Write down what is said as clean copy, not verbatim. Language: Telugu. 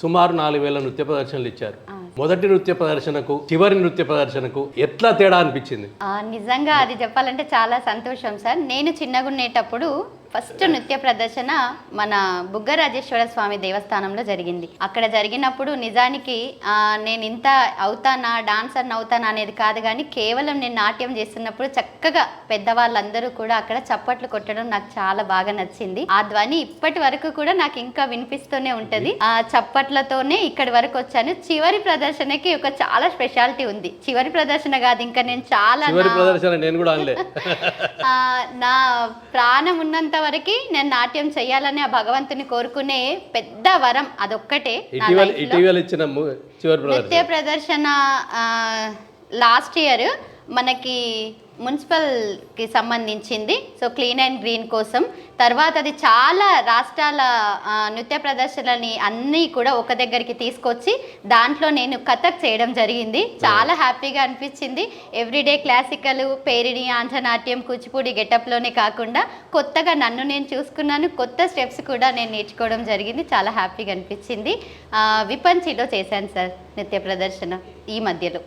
సుమారు 4000 నృత్య ప్రదర్శనలు ఇచ్చారు. మొదటి నృత్య ప్రదర్శనకు చివరి నృత్య ప్రదర్శనకు ఎట్లా తేడా అనిపించింది? నిజంగా అది చెప్పాలంటే చాలా సంతోషం సార్. నేను చిన్నగుండేటప్పుడు ఫస్ట్ నృత్య ప్రదర్శన మన బుగ్గరాజేశ్వర స్వామి దేవస్థానంలో జరిగింది. అక్కడ జరిగినప్పుడు నిజానికి నేను ఇంత అవుతానా, డాన్సర్ని అవుతానా అనేది కాదు, కానీ కేవలం నేను నాట్యం చేస్తున్నప్పుడు చక్కగా పెద్దవాళ్ళందరూ కూడా అక్కడ చప్పట్లు కొట్టడం నాకు చాలా బాగా నచ్చింది. ఆ ధ్వని ఇప్పటి వరకు కూడా నాకు ఇంకా వినిపిస్తూనే ఉంటది. ఆ చప్పట్లతోనే ఇక్కడి వరకు వచ్చాను. చివరి ప్రదర్శనకి ఒక చాలా స్పెషాలిటీ ఉంది. చివరి ప్రదర్శన కాదు, ఇంకా నేను చాలా నా ప్రాణం ఉన్నంత వరకు నేను నాట్యం చేయాలని ఆ భగవంతుని కోరుకునే పెద్ద వరం అదొక్కటే. నృత్య ప్రదర్శన లాస్ట్ ఇయర్ మనకి మున్సిపల్కి సంబంధించింది, సో క్లీన్ అండ్ గ్రీన్ కోసం. తర్వాత అది చాలా రాష్ట్రాల నృత్య ప్రదర్శనలని అన్నీ కూడా ఒక దగ్గరికి తీసుకొచ్చి దాంట్లో నేను కథక్ చేయడం జరిగింది. చాలా హ్యాపీగా అనిపించింది. ఎవ్రీడే క్లాసికల్, పేరిణి, ఆంధ్రనాట్యం, కూచిపూడి గెటప్లోనే కాకుండా కొత్తగా నన్ను నేను చూసుకున్నాను. కొత్త స్టెప్స్ కూడా నేను నేర్చుకోవడం జరిగింది. చాలా హ్యాపీగా అనిపించింది. విపంచిలో చేశాను సార్ నృత్య ప్రదర్శన ఈ మధ్యలో.